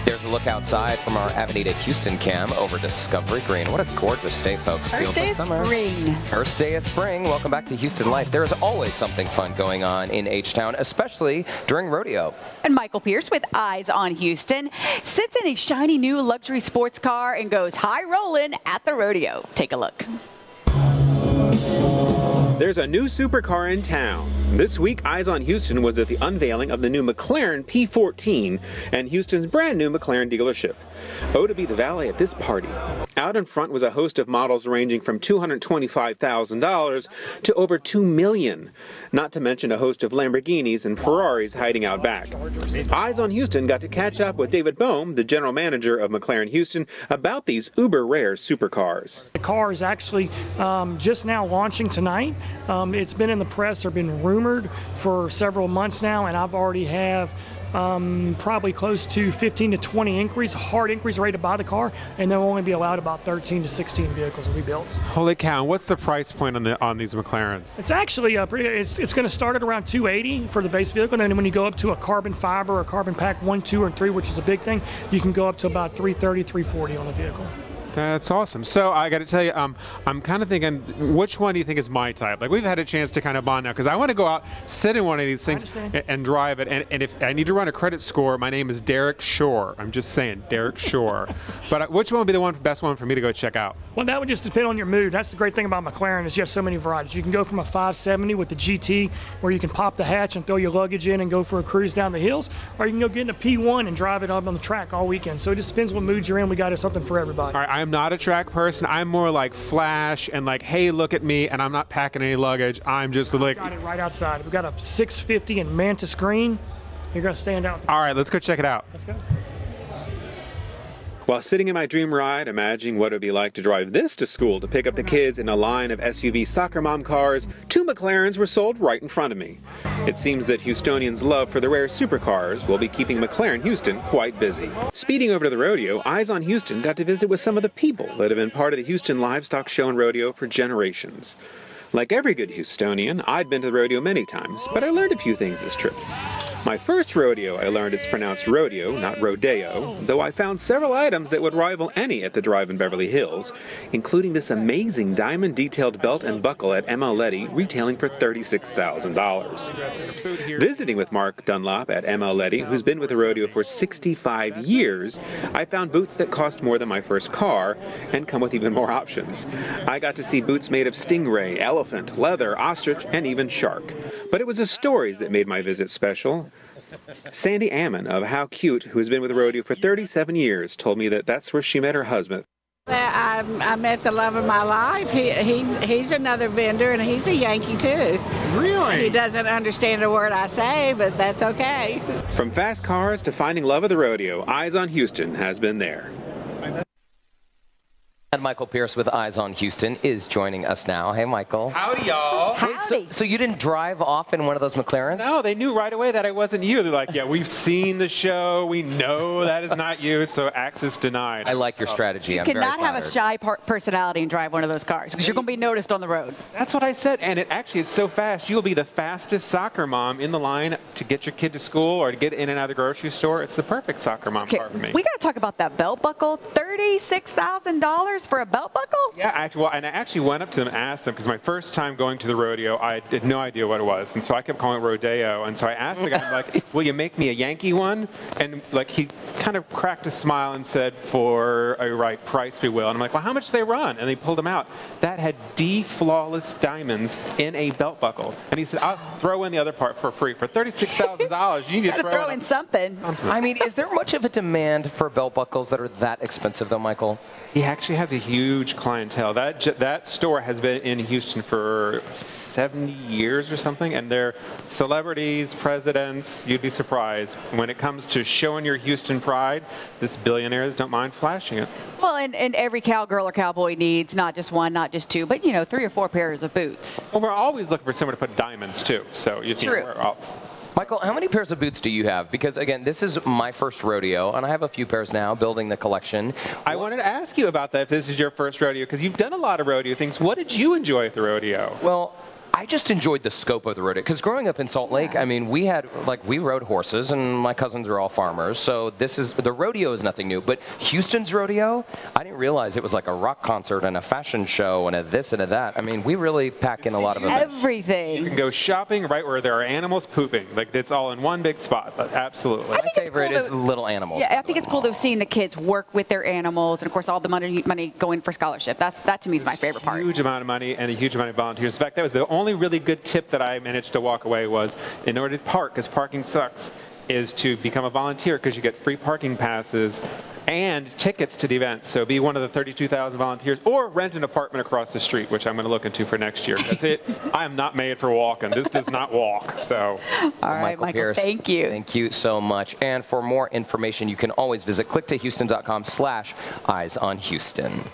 There's a look outside from our Avenida Houston cam over Discovery Green. What a gorgeous day, folks. First day of spring. First day of spring. Welcome back to Houston Life. There is always something fun going on in H-Town, especially during rodeo. And Michael Pierce with Eyes on Houston sits in a shiny new luxury sports car and goes high rolling at the rodeo. Take a look. There's a new supercar in town. This week, Eyes on Houston was at the unveiling of the new McLaren P14 and Houston's brand new McLaren dealership. Oh, to be the valet at this party. Out in front was a host of models ranging from $225,000 to over $2 million. Not to mention a host of Lamborghinis and Ferraris hiding out back. Eyes on Houston got to catch up with David Bohm, the general manager of McLaren Houston, about these uber rare supercars. The car is actually just now launching tonight. It's been in the press or been rumored for several months now, and I've already have probably close to 15 to 20 inquiries, hard inquiries ready to buy the car, and they'll only be allowed about 13 to 16 vehicles to be built. Holy cow, what's the price point on these McLarens? It's actually it's going to start at around $280 for the base vehicle, and then when you go up to a carbon fiber or carbon pack 1, 2, or 3, which is a big thing, you can go up to about $330, $340 on the vehicle. That's awesome. So I got to tell you, I'm kind of thinking, which one do you think is my type? Like, we've had a chance to kind of bond now, because I want to go out, sit in one of these things, and drive it. And if I need to run a credit score, my name is Derek Shore. I'm just saying, Derek Shore. But which one would be the best one for me to go check out? Well, that would just depend on your mood. That's the great thing about McLaren is you have so many varieties. You can go from a 570 with the GT, where you can pop the hatch and throw your luggage in and go for a cruise down the hills, or you can go get in a P1 and drive it up on the track all weekend. So it just depends what mood you're in. We got something for everybody. All right, I'm not a track person. I'm more like flash and like, hey, look at me, and I'm not packing any luggage. I'm just like... Got it right outside. We've got a 650 in Mantis Green. You're going to stand out. All right, let's go check it out. Let's go. While sitting in my dream ride, imagining what it would be like to drive this to school to pick up the kids in a line of SUV soccer mom cars, 2 McLarens were sold right in front of me. It seems that Houstonians' love for the rare supercars will be keeping McLaren Houston quite busy. Speeding over to the rodeo, Eyes on Houston got to visit with some of the people that have been part of the Houston Livestock Show and Rodeo for generations. Like every good Houstonian, I'd been to the rodeo many times, but I learned a few things this trip. My first rodeo, I learned it's pronounced rodeo, not rodeo, though I found several items that would rival any at the drive in Beverly Hills, including this amazing diamond-detailed belt and buckle at M. L. Letty, retailing for $36,000. Visiting with Mark Dunlop at M. L. Letty, who's been with the rodeo for 65 years, I found boots that cost more than my first car and come with even more options. I got to see boots made of stingray, elephant, leather, ostrich, and even shark. But it was the stories that made my visit special. Sandy Ammon of How Cute, who has been with the rodeo for 37 years, told me that that's where she met her husband. I met the love of my life. He's another vendor, and he's a Yankee too. Really? He doesn't understand a word I say, but that's okay. From fast cars to finding love of the rodeo, Eyes on Houston has been there. And Michael Pierce with Eyes on Houston is joining us now. Hey, Michael. Howdy, y'all. Howdy. So you didn't drive off in one of those McLarens? No, they knew right away that I wasn't you. They're like, yeah, we've seen the show. We know that is not you, so access denied. I like your strategy. You cannot have a shy personality and drive one of those cars, because you're going to be noticed on the road. That's what I said, and it's so fast. You'll be the fastest soccer mom in the line to get your kid to school or to get in and out of the grocery store. It's the perfect soccer mom car for me. We got to talk about that belt buckle. $36,000 for a belt buckle? Yeah, I actually went up to them and asked them, because my first time going to the rodeo, I had no idea what it was, and so I kept calling it rodeo, and so I asked the guy, I'm like, will you make me a Yankee one? And like he kind of cracked a smile and said, for a right price we will. And I'm like, well, how much do they run? And they pulled them out. That had D-flawless diamonds in a belt buckle. And he said, I'll throw in the other part for free. For $36,000, you need to throw in something. I mean, is there much of a demand for belt buckles that are that expensive, though, Michael? He actually has a huge clientele. That store has been in Houston for 70 years or something, and they're celebrities, presidents. You'd be surprised. When it comes to showing your Houston pride, this billionaires don't mind flashing it. Well, and every cowgirl or cowboy needs not just one, not just two, but, 3 or 4 pairs of boots. Well, we're always looking for somewhere to put diamonds, too. So you know, where else? Michael, how many pairs of boots do you have? Because, again, this is my first rodeo, and I have a few pairs now, building the collection. I wanted to ask you about that if this is your first rodeo, because you've done a lot of rodeo things. What did you enjoy at the rodeo? Well, I just enjoyed the scope of the rodeo because growing up in Salt Lake, I mean, we rode horses, and my cousins are all farmers, so the rodeo is nothing new. But Houston's rodeo, I didn't realize it was like a rock concert and a fashion show and a this and a that. I mean, we really pack in a lot of events. Everything. You can go shopping right where there are animals pooping. Like, it's all in one big spot. But absolutely. My favorite is little animals. Yeah, I think it's cool though seeing the kids work with their animals, and of course all the money going for scholarship. That to me is my favorite part. Huge amount of money and a huge amount of volunteers. In fact, that was the only really good tip that I managed to walk away was, in order to park, because parking sucks, is to become a volunteer because you get free parking passes and tickets to the event. So be one of the 32,000 volunteers, or rent an apartment across the street, which I'm going to look into for next year. That's it. I am not made for walking. This does not walk. So, all right, Michael, Pierce, thank you. Thank you so much. And for more information, you can always visit clicktohouston.com/eyesonhouston.